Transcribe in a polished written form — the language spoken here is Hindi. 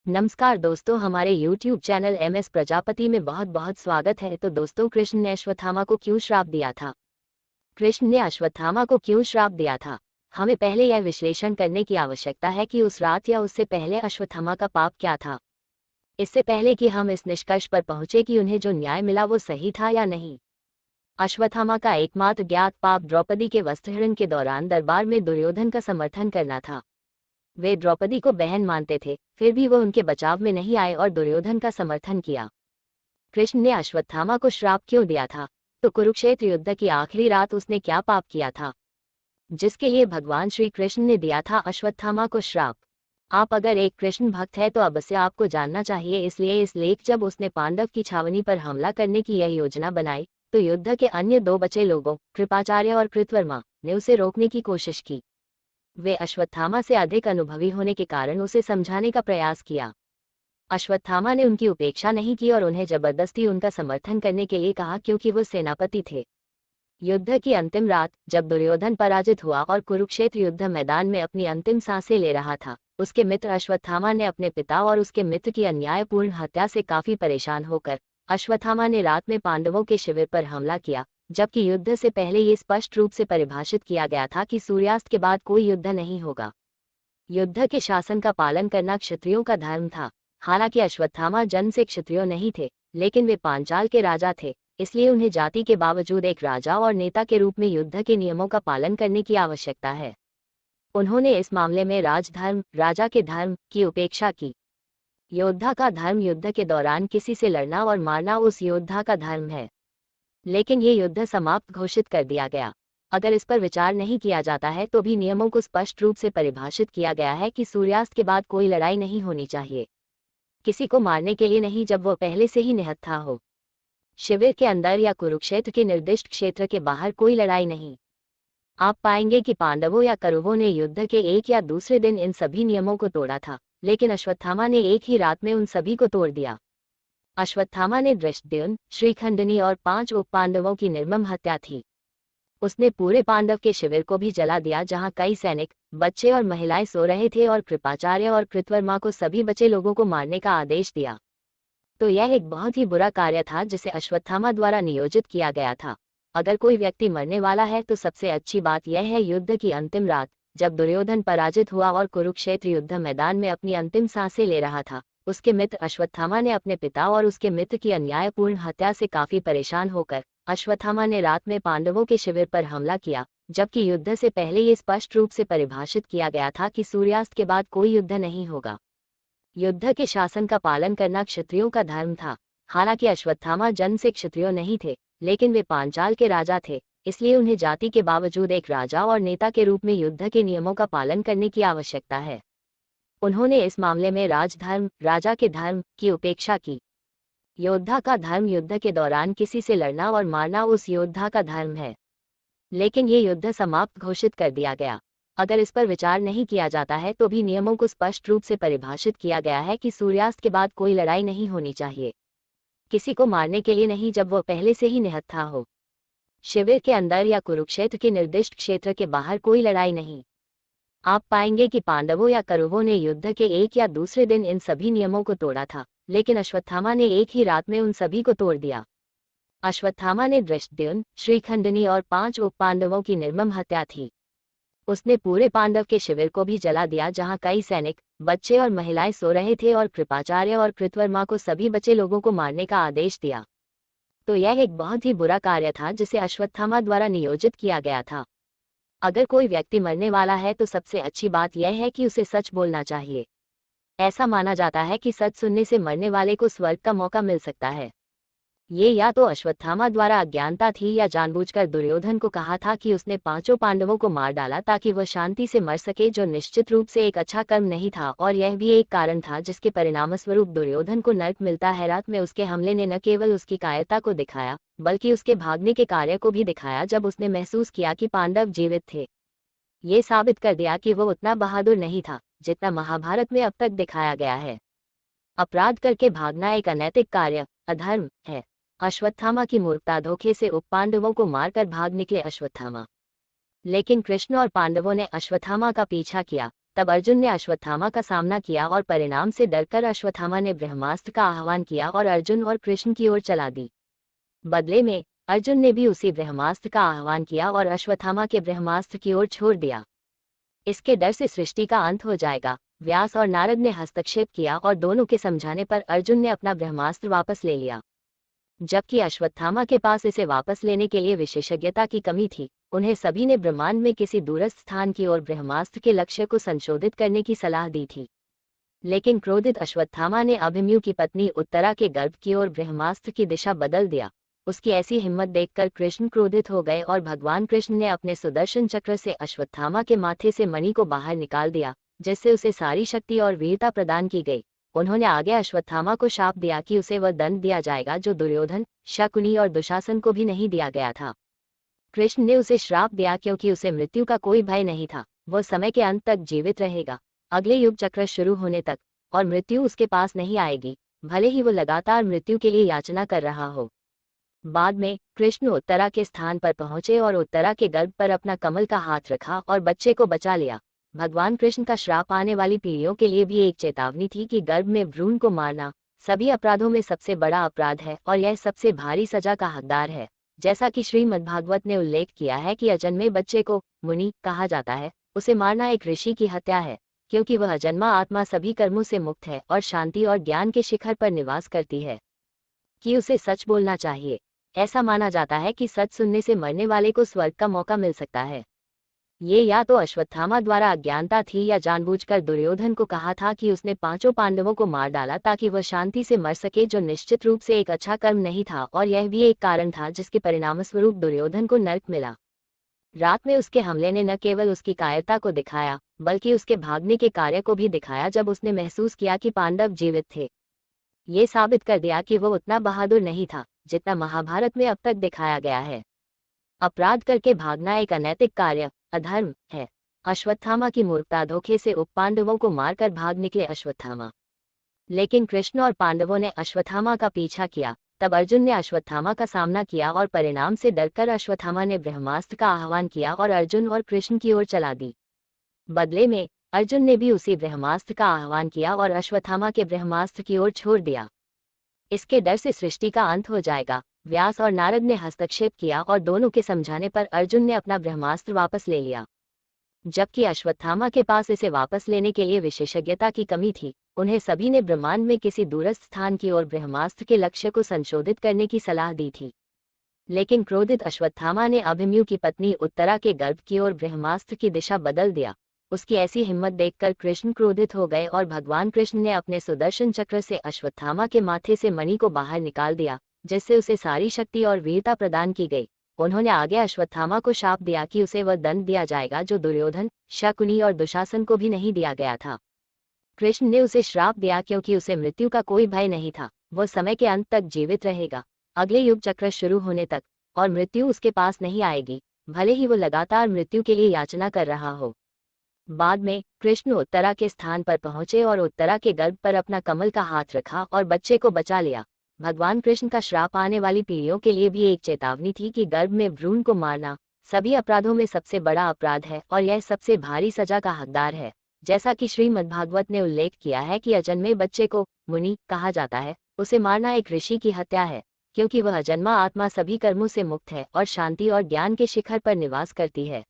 नमस्कार दोस्तों, हमारे YouTube चैनल MS प्रजापति में बहुत बहुत स्वागत है। तो दोस्तों, कृष्ण ने अश्वत्थामा को क्यों श्राप दिया था? कृष्ण ने अश्वत्थामा को क्यों श्राप दिया था? हमें पहले यह विश्लेषण करने की आवश्यकता है कि उस रात या उससे पहले अश्वत्थामा का पाप क्या था। इससे पहले कि हम इस निष्कर्ष पर पहुंचे कि उन्हें जो न्याय मिला वो सही था या नहीं। अश्वत्थामा का एकमात्र ज्ञात पाप द्रौपदी के वस्त्रहरण के दौरान दरबार में दुर्योधन का समर्थन करना था। वे द्रौपदी को बहन मानते थे, फिर भी वो उनके बचाव में नहीं आए और दुर्योधन का समर्थन किया। कृष्ण ने अश्वत्थामा को श्राप क्यों दिया था? तो कुरुक्षेत्र युद्ध की आखिरी रात उसने क्या पाप किया था जिसके लिए भगवान श्री कृष्ण ने दिया था अश्वत्थामा को श्राप? आप अगर एक कृष्ण भक्त है तो अवश्य आपको जानना चाहिए। इसलिए इस लेख जब उसने पांडव की छावनी पर हमला करने की यह योजना बनाई तो युद्ध के अन्य दो बचे लोगों, कृपाचार्य और कृतवर्मा, ने उसे रोकने की कोशिश की। वे अश्वत्थामा से अधिक अनुभवी होने के कारण उसे समझाने का प्रयास किया। अश्वत्थामा ने उनकी उपेक्षा नहीं की और उन्हें जबरदस्ती उनका समर्थन करने के लिए कहा, क्योंकि वो सेनापति थे। युद्ध की अंतिम रात, जब दुर्योधन पराजित हुआ और कुरुक्षेत्र युद्ध मैदान में अपनी अंतिम सांसें ले रहा था, उसके मित्र अश्वत्थामा ने अपने पिता और उसके मित्र की अन्यायपूर्ण हत्या से काफी परेशान होकर अश्वत्थामा ने रात में पांडवों के शिविर पर हमला किया, जबकि युद्ध से पहले ये स्पष्ट रूप से परिभाषित किया गया था कि सूर्यास्त के बाद कोई युद्ध नहीं होगा। युद्ध के शासन का पालन करना क्षत्रियों का धर्म था। हालांकि अश्वत्थामा जन्म से क्षत्रिय नहीं थे, लेकिन वे पांचाल के राजा थे, इसलिए उन्हें जाति के बावजूद एक राजा और नेता के रूप में युद्ध के नियमों का पालन करने की आवश्यकता है। उन्होंने इस मामले में राजधर्म, राजा के धर्म, की उपेक्षा की। योद्धा का धर्म युद्ध के दौरान किसी से लड़ना और मारना उस योद्धा का धर्म है। लेकिन ये युद्ध समाप्त घोषित कर दिया गया। अगर इस पर विचार नहीं किया जाता है तो भी नियमों को स्पष्ट रूप से परिभाषित किया गया है कि सूर्यास्त के बाद कोई लड़ाई नहीं होनी चाहिए। किसी को मारने के लिए नहीं जब वो पहले से ही निहत्था हो। शिविर के अंदर या कुरुक्षेत्र के निर्दिष्ट क्षेत्र के बाहर कोई लड़ाई नहीं। आप पाएंगे कि पांडवों या कौरवों ने युद्ध के एक या दूसरे दिन इन सभी नियमों को तोड़ा था, लेकिन अश्वत्थामा ने एक ही रात में उन सभी को तोड़ दिया। अश्वत्थामा ने धृष्टद्युम्न, श्रीखंडनी और 5 उप पांडवों की निर्मम हत्या थी। उसने पूरे पांडव के शिविर को भी जला दिया, जहां कई सैनिक, बच्चे और महिलाएं सो रहे थे, और कृपाचार्य और कृतवर्मा को सभी बचे लोगों को मारने का आदेश दिया। तो यह एक बहुत ही बुरा कार्य था जिसे अश्वत्थामा द्वारा नियोजित किया गया था। अगर कोई व्यक्ति मरने वाला है तो सबसे अच्छी बात यह है, युद्ध की अंतिम रात, जब दुर्योधन पराजित हुआ और कुरुक्षेत्र युद्ध मैदान में अपनी अंतिम सांसें ले रहा था, उसके मित्र अश्वत्थामा ने अपने पिता और उसके मित्र की अन्यायपूर्ण हत्या से काफी परेशान होकर अश्वत्थामा ने रात में पांडवों के शिविर पर हमला किया, जबकि युद्ध से पहले ये स्पष्ट रूप से परिभाषित किया गया था कि सूर्यास्त के बाद कोई युद्ध नहीं होगा। युद्ध के शासन का पालन करना क्षत्रियों का धर्म था। हालांकि अश्वत्थामा जन्म से क्षत्रिय नहीं थे, लेकिन वे पांचाल के राजा थे, इसलिए उन्हें जाति के बावजूद एक राजा और नेता के रूप में युद्ध के नियमों का पालन करने की आवश्यकता है। उन्होंने इस मामले में राजधर्म, राजा के धर्म, की उपेक्षा की। योद्धा का धर्म युद्ध के दौरान किसी से लड़ना और मारना उस योद्धा का धर्म है। लेकिन ये युद्ध समाप्त घोषित कर दिया गया। अगर इस पर विचार नहीं किया जाता है तो भी नियमों को स्पष्ट रूप से परिभाषित किया गया है कि सूर्यास्त के बाद कोई लड़ाई नहीं होनी चाहिए। किसी को मारने के लिए नहीं जब वो पहले से ही निहत्था हो। शिविर के अंदर या कुरुक्षेत्र के निर्दिष्ट क्षेत्र के बाहर कोई लड़ाई नहीं। आप पाएंगे कि पांडवों या कौरवों ने युद्ध के एक या दूसरे दिन इन सभी नियमों को तोड़ा था, लेकिन अश्वत्थामा ने एक ही रात में उन सभी को तोड़ दिया। अश्वत्थामा ने धृष्टद्युम्न, श्रीखंडनी और 5 उप पांडवों की निर्मम हत्या थी। उसने पूरे पांडव के शिविर को भी जला दिया, जहां कई सैनिक, बच्चे और महिलाएं सो रहे थे, और कृपाचार्य और कृतवर्मा को सभी बचे लोगों को मारने का आदेश दिया। तो यह एक बहुत ही बुरा कार्य था जिसे अश्वत्थामा द्वारा नियोजित किया गया था। अगर कोई व्यक्ति मरने वाला है तो सबसे अच्छी बात यह है कि उसे सच बोलना चाहिए। ऐसा माना जाता है कि सच सुनने से मरने वाले को स्वर्ग का मौका मिल सकता है। ये या तो अश्वत्थामा द्वारा अज्ञानता थी या जानबूझकर दुर्योधन को कहा था कि उसने 5 पांडवों को मार डाला ताकि वह शांति से मर सके, जो निश्चित रूप से एक अच्छा कर्म नहीं था, और यह भी एक कारण था जिसके परिणामस्वरूप दुर्योधन को नर्क मिलता है। रात में उसके हमले ने न केवल उसकी कायरता को दिखाया, बल्कि उसके भागने के कार्य को भी दिखाया जब उसने महसूस किया कि पांडव जीवित थे। ये साबित कर दिया कि वो उतना बहादुर नहीं था जितना महाभारत में अब तक दिखाया गया है। अपराध करके भागना एक अनैतिक कार्य, अधर्म है। अश्वत्थामा की मूर्खता, धोखे से उप पांडवों को मारकर भाग निकले अश्वत्थामा। लेकिन कृष्ण और पांडवों ने अश्वत्थामा का पीछा किया, तब अर्जुन ने अश्वत्थामा का सामना किया और परिणाम से डरकर अश्वत्थामा ने ब्रह्मास्त्र का आह्वान किया और अर्जुन और कृष्ण की ओर चला दी। बदले में अर्जुन ने भी उसी ब्रह्मास्त्र का आह्वान किया और अश्वत्थामा के ब्रह्मास्त्र की ओर छोड़ दिया। इसके डर से सृष्टि का अंत हो जाएगा। व्यास और नारद ने हस्तक्षेप किया और दोनों के समझाने पर अर्जुन ने अपना ब्रह्मास्त्र वापस ले लिया। जबकि अश्वत्थामा के पास इसे वापस लेने के लिए विशेषज्ञता की कमी थी। उन्हें सभी ने ब्रह्मांड में किसी दूरस्थ स्थान की ओर ब्रह्मास्त्र के लक्ष्य को संशोधित करने की सलाह दी थी। लेकिन क्रोधित अश्वत्थामा ने अभिमन्यु की पत्नी उत्तरा के गर्भ की ओर ब्रह्मास्त्र की दिशा बदल दिया। उसकी ऐसी हिम्मत देखकर कृष्ण क्रोधित हो गए और भगवान कृष्ण ने अपने सुदर्शन चक्र से अश्वत्थामा के माथे से मणि को बाहर निकाल दिया, जिससे उसे सारी शक्ति और वीरता प्रदान की गई। उन्होंने आगे अश्वत्थामा को शाप दिया कि उसे वह दंड दिया जाएगा जो दुर्योधन, शकुनी और दुशासन को भी नहीं दिया गया था। कृष्ण ने उसे श्राप दिया क्योंकि उसे मृत्यु का कोई भय नहीं था। वह समय के अंत तक जीवित रहेगा, अगले युग चक्र शुरू होने तक, और मृत्यु उसके पास नहीं आएगी, भले ही वो लगातार मृत्यु के लिए याचना कर रहा हो। बाद में कृष्ण उत्तरा के स्थान पर पहुंचे और उत्तरा के गर्भ पर अपना कमल का हाथ रखा और बच्चे को बचा लिया। भगवान कृष्ण का श्राप आने वाली पीढ़ियों के लिए भी एक चेतावनी थी कि गर्भ में भ्रूण को मारना सभी अपराधों में सबसे बड़ा अपराध है और यह सबसे भारी सजा का हकदार है। जैसा कि श्रीमद्भागवत ने उल्लेख किया है कि अजन्मे बच्चे को मुनि कहा जाता है, उसे मारना एक ऋषि की हत्या है, क्योंकि वह अजन्मा आत्मा सभी कर्मों से मुक्त है और शांति और ज्ञान के शिखर पर निवास करती है। कि उसे सच बोलना चाहिए। ऐसा माना जाता है कि सच सुनने से मरने वाले को स्वर्ग का मौका मिल सकता है। ये या तो अश्वत्थामा द्वारा अज्ञानता थी या जानबूझकर दुर्योधन को कहा था कि उसने पांचों पांडवों को मार डाला ताकि वह शांति से मर सके, जो निश्चित रूप से एक अच्छा कर्म नहीं था, और यह भी एक कारण था जिसके परिणामस्वरूप दुर्योधन को नर्क मिला। रात में उसके हमले ने न केवल उसकी कायरता को दिखाया बल्कि उसके भागने के कार्य को भी दिखाया। जब उसने महसूस किया कि पांडव जीवित थे, ये साबित कर दिया कि वह उतना बहादुर नहीं था जितना महाभारत में अब तक दिखाया गया है। अपराध करके भागना एक अनैतिक कार्य, अधर्म है। अश्वत्थामा की मूर्खता, धोखे से उप पांडवों को मारकर भाग निकले अश्वत्थामा। लेकिन कृष्ण और पांडवों ने अश्वत्थामा का पीछा किया। तब अर्जुन ने अश्वत्थामा का सामना किया और परिणाम से डरकर अश्वत्थामा ने ब्रह्मास्त्र का आह्वान किया और अर्जुन और कृष्ण की ओर चला दी। बदले में अर्जुन ने भी उसी ब्रह्मास्त्र का आह्वान किया और अश्वत्थामा के ब्रह्मास्त्र की ओर छोड़ दिया। इसके डर से सृष्टि का अंत हो जाएगा। व्यास और नारद ने हस्तक्षेप किया और दोनों के समझाने पर अर्जुन ने अपना ब्रह्मास्त्र वापस ले लिया। जबकि अश्वत्थामा के पास इसे वापस लेने के लिए विशेषज्ञता की कमी थी। उन्हें सभी ने ब्रह्मांड में किसी दूरस्थ स्थान की ओर ब्रह्मास्त्र के लक्ष्य को संशोधित करने की सलाह दी थी। लेकिन क्रोधित अश्वत्थामा ने अभिमन्यु की पत्नी उत्तरा के गर्भ की ओर ब्रह्मास्त्र की दिशा बदल दिया। उसकी ऐसी हिम्मत देखकर कृष्ण क्रोधित हो गए और भगवान कृष्ण ने अपने सुदर्शन चक्र से अश्वत्थामा के माथे से मणि को बाहर निकाल दिया, जिससे उसे सारी शक्ति और वीरता प्रदान की गई। उन्होंने आगे अश्वत्थामा को शाप दिया कि उसे वह दंड दिया जाएगा जो दुर्योधन, शकुनी और दुशासन को भी नहीं दिया गया था। कृष्ण ने उसे श्राप दिया क्योंकि उसे मृत्यु का कोई भय नहीं था। वह समय के अंत तक जीवित रहेगा, अगले युग चक्र शुरू होने तक, और मृत्यु उसके पास नहीं आएगी, भले ही वो लगातार मृत्यु के लिए याचना कर रहा हो। बाद में कृष्ण उत्तरा के स्थान पर पहुंचे और उत्तरा के गर्भ पर अपना कमल का हाथ रखा और बच्चे को बचा लिया। भगवान कृष्ण का श्राप आने वाली पीढ़ियों के लिए भी एक चेतावनी थी कि गर्भ में भ्रूण को मारना सभी अपराधों में सबसे बड़ा अपराध है और यह सबसे भारी सजा का हकदार है। जैसा कि श्रीमद्भागवत ने उल्लेख किया है कि अजन्मे बच्चे को मुनि कहा जाता है, उसे मारना एक ऋषि की हत्या है, क्योंकि वह अजन्मा आत्मा सभी कर्मों से मुक्त है और शांति और ज्ञान के शिखर पर निवास करती है।